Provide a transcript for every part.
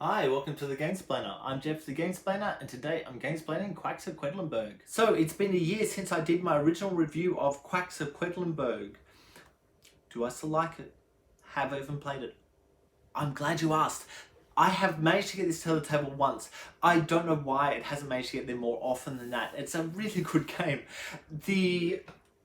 Hi, welcome to the Gamesplainer. I'm Jeff the Gamesplainer, and today I'm gamesplaining Quacks of Quedlinburg. So it's been a year since I did my original review of Quacks of Quedlinburg. Do I still like it? Have I even played it? I'm glad you asked. I have managed to get this to the table once. I don't know why it hasn't managed to get there more often than that. It's a really good game. The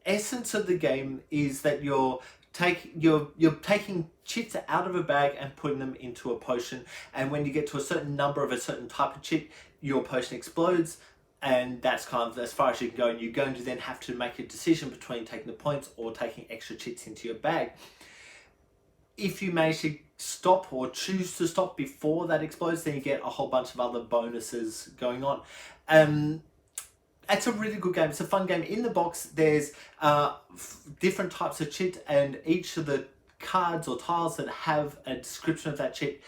essence of the game is that you're taking chits out of a bag and putting them into a potion, and when you get to a certain number of a certain type of chit, your potion explodes, and that's kind of as far as you can go, and you're going to then have to make a decision between taking the points or taking extra chits into your bag. If you manage to stop or choose to stop before that explodes, then you get a whole bunch of other bonuses going on. It's a really good game. It's a fun game. In the box, there's different types of chit, and each of the cards or tiles that have a description of that chit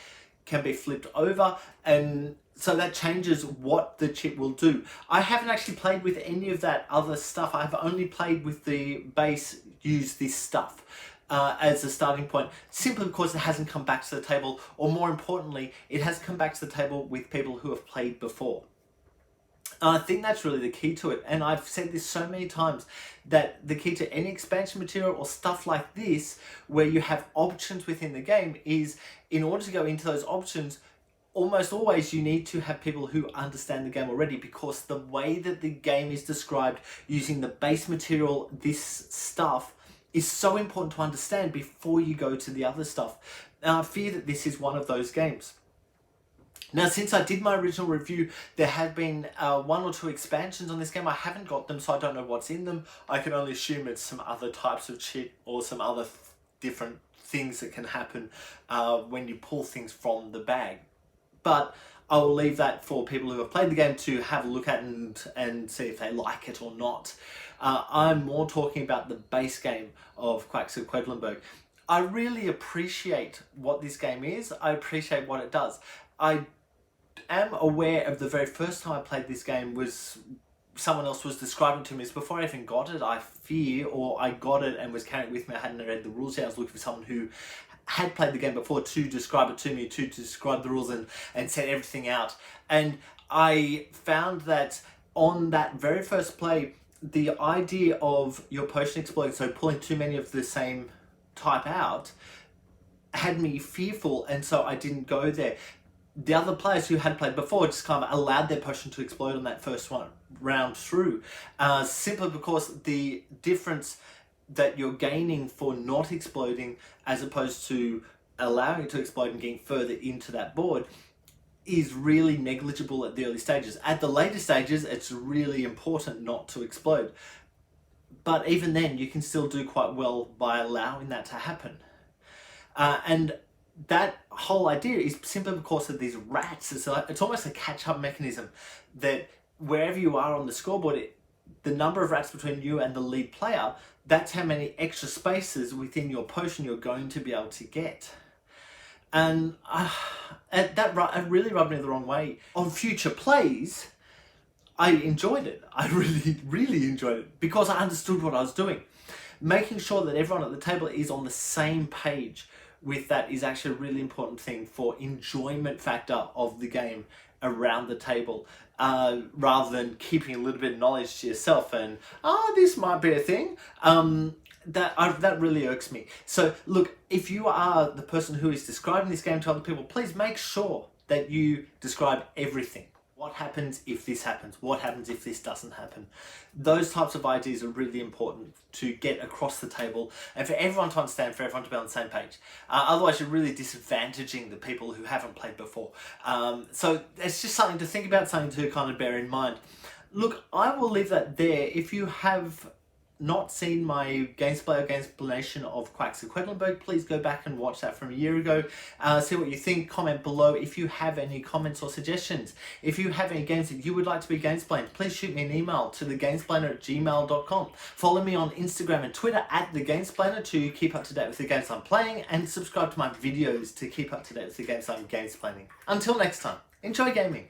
can be flipped over, and so that changes what the chit will do. I haven't actually played with any of that other stuff. I've only played with the base, use this stuff as a starting point, simply because it hasn't come back to the table, or more importantly, it has come back to the table with people who have played before. I think that's really the key to it, and I've said this so many times, that the key to any expansion material or stuff like this, where you have options within the game, is in order to go into those options, almost always you need to have people who understand the game already, because the way that the game is described using the base material, this stuff, is so important to understand before you go to the other stuff. And I fear that this is one of those games. Now, since I did my original review, there have been one or two expansions on this game. I haven't got them, so I don't know what's in them. I can only assume it's some other types of chit or some other different things that can happen when you pull things from the bag. But I will leave that for people who have played the game to have a look at and see if they like it or not. I'm more talking about the base game of Quacks of Quedlinburg. I really appreciate what this game is. I appreciate what it does. I am aware of the very first time I played this game was someone else was describing to me. It's before I even got it, I fear, or I got it and was carrying it with me. I hadn't read the rules yet. I was looking for someone who had played the game before to describe it to me, to describe the rules and set everything out. And I found that on that very first play, the idea of your potion exploding, so pulling too many of the same type out, had me fearful, and so I didn't go there. The other players who had played before just kind of allowed their potion to explode on that first round through, simply because the difference that you're gaining for not exploding as opposed to allowing it to explode and getting further into that board is really negligible at the early stages. At the later stages, it's really important not to explode. But even then, you can still do quite well by allowing that to happen. And that whole idea is simply because of these rats. It's almost a catch-up mechanism, that wherever you are on the scoreboard, the number of rats between you and the lead player, that's how many extra spaces within your potion you're going to be able to get. And that really rubbed me the wrong way. On future plays, I enjoyed it. I really enjoyed it, because I understood what I was doing. Making sure that everyone at the table is on the same page with that is actually a really important thing for enjoyment factor of the game around the table, rather than keeping a little bit of knowledge to yourself and, this might be a thing. That really irks me. So look, if you are the person who is describing this game to other people, please make sure that you describe everything. What happens if this happens? What happens if this doesn't happen? Those types of ideas are really important to get across the table and for everyone to understand, for everyone to be on the same page. Otherwise, you're really disadvantaging the people who haven't played before. So it's just something to think about, something to kind of bear in mind. Look, I will leave that there. If you have not seen my gamesplay or gamesplanation of Quacks of Quedlinburg, please go back and watch that from a year ago. See what you think, comment below if you have any comments or suggestions. If you have any games that you would like to be gamesplaned, please shoot me an email to thegamesplainer@gmail.com. Follow me on Instagram and Twitter @thegamesplainer to keep up to date with the games I'm playing, and subscribe to my videos to keep up to date with the games I'm gamesplaining. Until next time, enjoy gaming!